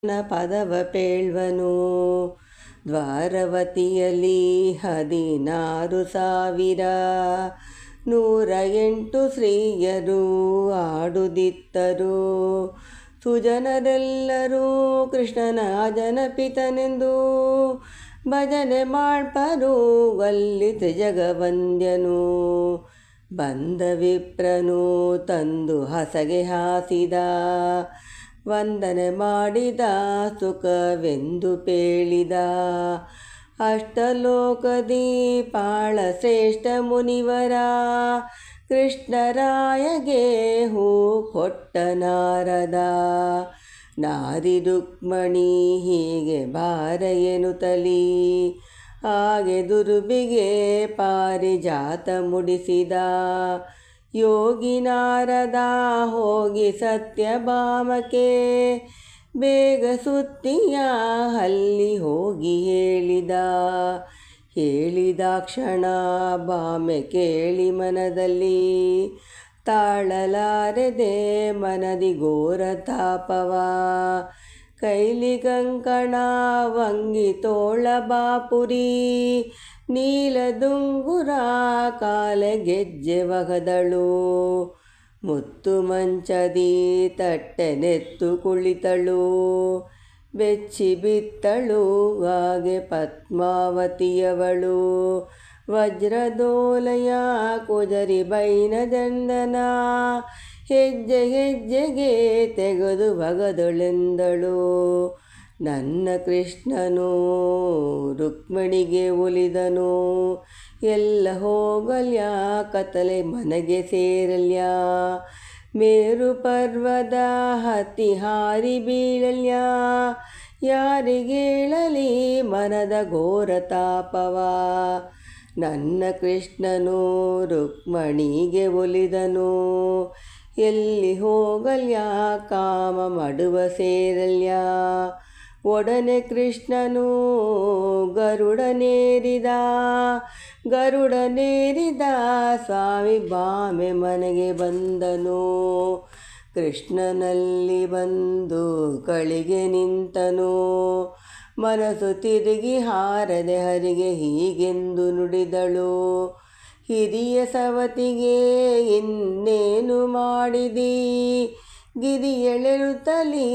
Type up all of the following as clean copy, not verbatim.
ಪದವ ಪೇಳ್ವನು. ದ್ವಾರವತಿಯಲ್ಲಿ 16,000 ಸ್ತ್ರೀಯರು ಆಡುದಿತ್ತರು. ಸುಜನರೆಲ್ಲರೂ ಕೃಷ್ಣನ ಜನಪಿತನೆಂದು ಭಜನೆ ಮಾಡ್ಪರು ಅಲ್ಲಿ ತ್ರಿಜಗವಂದ್ಯನು. ಬಂದ ವಿಪ್ರನು ತಂದು ಹಸಗೆ ಹಾಸಿದ, ವಂದನೆ ಮಾಡಿದ ಸುಖವೆಂದು ಪೇಳಿದ. ಅಷ್ಟಲೋಕದಿ ಪಾಳ ಶ್ರೇಷ್ಠ ಮುನಿವರ, ಕೃಷ್ಣರಾಯಗೆ ಹೂ ಕೊಟ್ಟ ನಾರದ. ನಾರಿ ರುಕ್ಮಣಿ ಹೀಗೆ ಬಾರ ಎನ್ನುತ್ತಲಿ, ಹಾಗೆ ದುರ್ಬಿಗೆ ಪಾರಿಜಾತ ಮುಡಿಸಿದ. ಯೋಗಿ ನಾರದ ಹೋಗಿ ಸತ್ಯಭಾಮಕ್ಕೆ, ಬೇಗ ಸುತ್ತಿಯ ಅಲ್ಲಿ ಹೋಗಿ ಹೇಳಿದ. ಹೇಳಿದಾಕ್ಷಣ ಭಾಮೆ ಕೇಳಿ ಮನದಲ್ಲಿ, ತಾಳಲಾರದೆ ಮನದಿ ಘೋರ ತಾಪವ. ಕೈಲಿ ಕಂಕಣ ವಂಗಿ ತೋಳ ಬಾಪುರಿ, ನೀಲದುಂಗುರ ಕಾಲ ಗೆಜ್ಜೆ ಒಗದಳು. ಮುತ್ತು ಮಂಚದಿ ತಟ್ಟೆನೆತ್ತು ಕುಳಿತಳು, ಬೆಚ್ಚಿ ಬಿತ್ತಳು ಹಾಗೆ ಪದ್ಮಾವತಿಯವಳು. ವಜ್ರದೋಲಯ ಕುಜರಿ ಬೈನ ದಂಡನ, ಹೆಜ್ಜೆ ಹೆಜ್ಜೆಗೆ ತೆಗೆದು ಒಗದಳೆಂದಳು. ನನ್ನ ಕೃಷ್ಣನು ರುಕ್ಮಿಣಿಗೆ ಒಲಿದನು, ಎಲ್ಲ ಹೋಗಲ್ಯ ಕತ್ತಲೆ ಮನೆಗೆ ಸೇರಲ್ಯ. ಮೇರು ಪರ್ವದ ಹತ್ತಿ ಹಾರಿ ಬೀಳಲ್ಯ, ಯಾರಿಗೇಳಲಿ ಮನದ ಘೋರ ತಾಪವ. ನನ್ನ ಕೃಷ್ಣನು ರುಕ್ಮಣಿಗೆ ಒಲಿದನು, ಎಲ್ಲಿ ಹೋಗಲ್ಯ ಕಾಮ ಮಡುವ ಸೇರಲ್ಯ. ಒಡನೆ ಕೃಷ್ಣನು ಗರುಡನೇರಿದ, ಸ್ವಾಮಿ ಭಾಮೆ ಮನೆಗೆ ಬಂದನು. ಕೃಷ್ಣನಲ್ಲಿ ಬಂದು ಕಳಿಗೆ ನಿಂತನು, ಮನಸ್ಸು ತಿರುಗಿ ಹಾರದೆ ಹರಿಗೆ ಹೀಗೆಂದು ನುಡಿದಳು. ಹಿರಿಯ ಸವತಿಗೆ ಇನ್ನೇನು ಮಾಡಿದಿ, ಗಿರಿಯಳೆರುತ್ತಲಿ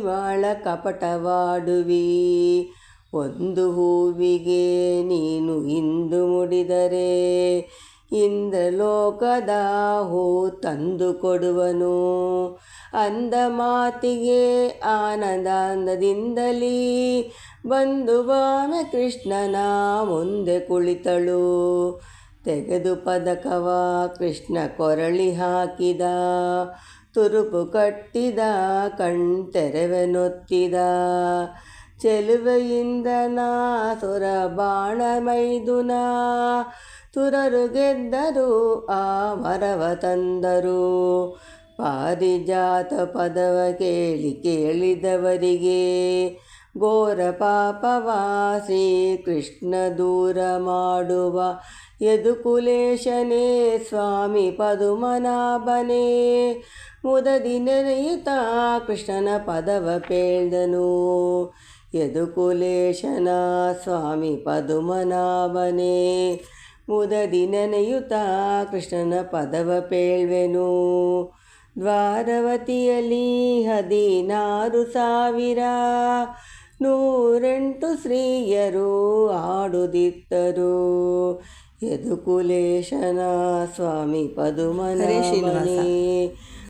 ಬಾಳ ಕಪಟವಾಡುವಿ. ಒಂದು ಹೂವಿಗೆ ನೀನು ಇಂದು ಮುಡಿದರೆ, ಇಂದ್ರಲೋಕದ ಹೂ ತಂದು ಕೊಡುವನು. ಅಂದ ಮಾತಿಗೆ ಆನಂದದಿಂದಲೀ ಬಂದು ಭಾಮೆ ಕೃಷ್ಣನ ಮುಂದೆ ಕುಳಿತಳು. ತೆಗೆದು ಪದಕವ ಕೃಷ್ಣ ಕೊರಳಿ ಹಾಕಿದ, ತುರುಪು ಕಟ್ಟಿದ ಕಣ್ತೆರೆವೆನೊತ್ತಿದ. ಚೆಲುವೆಯಿಂದನ ಸುರ ಬಾಣ ಮೈದುನ, ಸುರರು ಗೆದ್ದರು ಆ ಮರವ ತಂದರು. ಪಾರಿಜಾತ ಪದವ ಕೇಳಿದವರಿಗೆ, ಘೋರ ಪಾಪವ ಶ್ರೀಕೃಷ್ಣ ದೂರ ಮಾಡುವ. ಯದುಕುಲೇಶನೇ ಸ್ವಾಮಿ ಪದುಮನಾಭನೇ, ಮುದದಿ ನೆನೆಯುತ್ತ ಕೃಷ್ಣನ ಪದವ ಪೇಳ್ದನು. ಯದುಕುಲೇಶನ ಸ್ವಾಮಿ ಪದುಮನಾಭನೇ, ಮುದದಿ ನೆನೆಯುತ್ತ ಕೃಷ್ಣನ ಪದವ ಪೇಳ್ವೆನು. ದ್ವಾರವತಿಯಲ್ಲಿ 16,000 ಸ್ತ್ರೀಯರು ಆಡುದಿತ್ತರು. ಯದುಕುಲೇಶನ ಸ್ವಾಮಿ ಪದುಮನಾಭನೇ,